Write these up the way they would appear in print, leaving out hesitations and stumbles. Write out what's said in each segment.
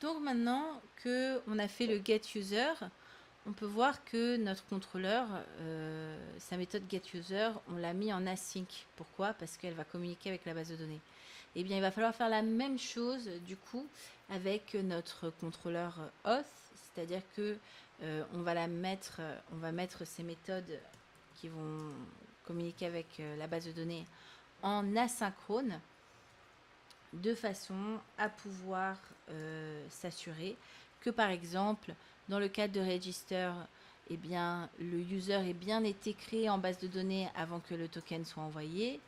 Donc maintenant que on a fait le get user, on peut voir que notre contrôleur, sa méthode get user, on l'a mis en async. Pourquoi? Parce qu'elle va communiquer avec la base de données. Eh bien, il va falloir faire la même chose du coup avec notre contrôleur auth, c'est-à-dire que on va mettre ces méthodes qui vont communiquer avec la base de données en asynchrone, de façon à pouvoir s'assurer que, par exemple, dans le cadre de register, eh bien, le user ait bien été créé en base de données avant que le token soit envoyé,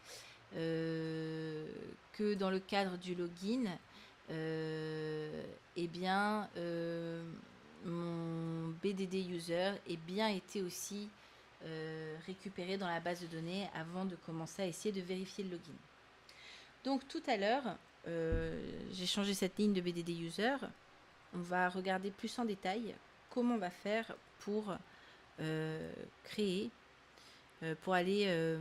que dans le cadre du login, eh bien, mon BDD user ait bien été aussi récupéré dans la base de données avant de commencer à essayer de vérifier le login. Donc tout à l'heure, j'ai changé cette ligne de BDD user. On va regarder plus en détail comment on va faire pour créer, pour aller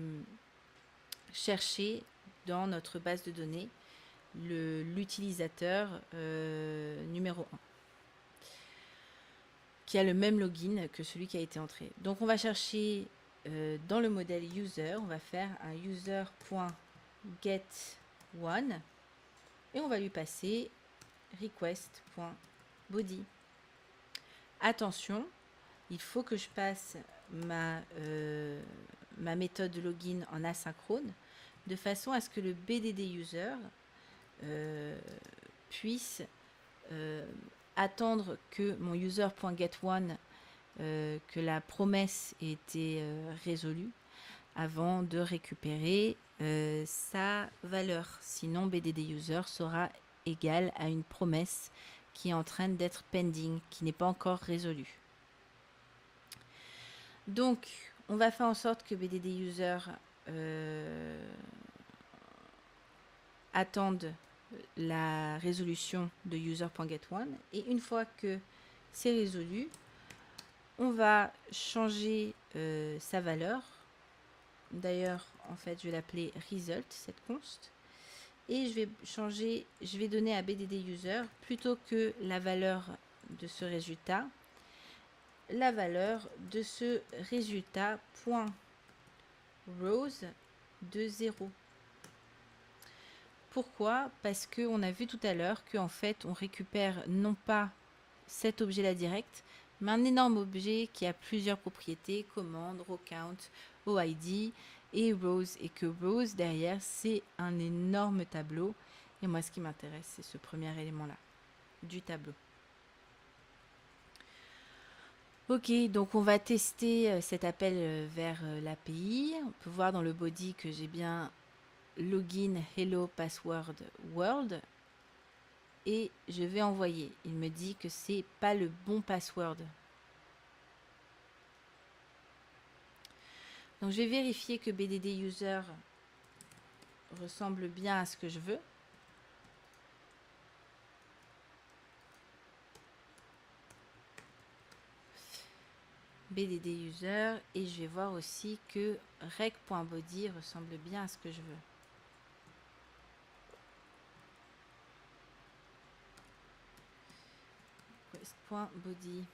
chercher dans notre base de données l'utilisateur numéro 1 qui a le même login que celui qui a été entré. Donc on va chercher dans le modèle user, on va faire un user.getOne et on va lui passer request.body. Attention, il faut que je passe ma méthode de login en asynchrone de façon à ce que le BDD user puisse attendre que mon user.getOne, que la promesse ait été résolue avant de récupérer sa valeur. Sinon, BDD user sera égal à une promesse qui est en train d'être pending, qui n'est pas encore résolue. Donc, on va faire en sorte que BDD user attende la résolution de user.getOne et une fois que c'est résolu, on va changer sa valeur. D'ailleurs, en fait, je vais l'appeler result, cette const. Et je vais donner à BDD user, plutôt que la valeur de ce résultat, la valeur de ce résultat point rows de 0. Pourquoi? Parce qu'on a vu tout à l'heure qu'en fait, on récupère non pas cet objet-là direct, mais un énorme objet qui a plusieurs propriétés, commande, row count, OID et rows, et que rows derrière, c'est un énorme tableau. Et moi, ce qui m'intéresse, c'est ce premier élément-là, du tableau. Ok, donc on va tester cet appel vers l'API. On peut voir dans le body que j'ai bien login hello password world. Et je vais envoyer. Il me dit que c'est pas le bon password. Donc je vais vérifier que BDD user ressemble bien à ce que je veux. BDD user et je vais voir aussi que rec.body ressemble bien à ce que je veux. Request.body.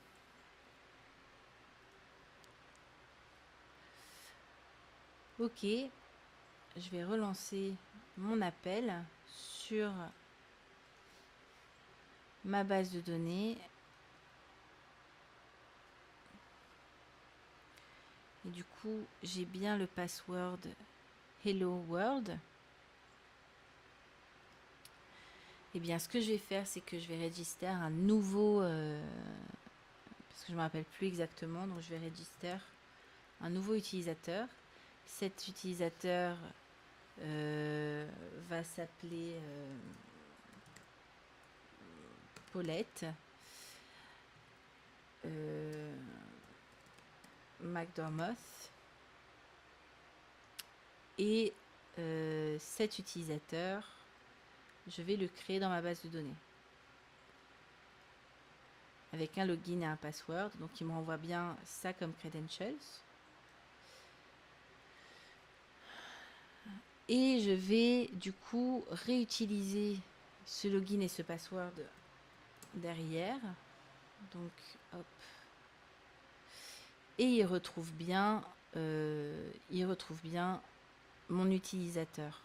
Ok, je vais relancer mon appel sur ma base de données. Et du coup, j'ai bien le password Hello World. Et bien, ce que je vais faire, c'est que je vais register un nouveau, parce que je ne me rappelle plus exactement, donc je vais register un nouveau utilisateur. Cet utilisateur va s'appeler Paulette McDermott. Et cet utilisateur, je vais le créer dans ma base de données avec un login et un password. Donc il me renvoie bien ça comme credentials. Et je vais du coup réutiliser ce login et ce password derrière. Donc, hop. Et il retrouve bien mon utilisateur.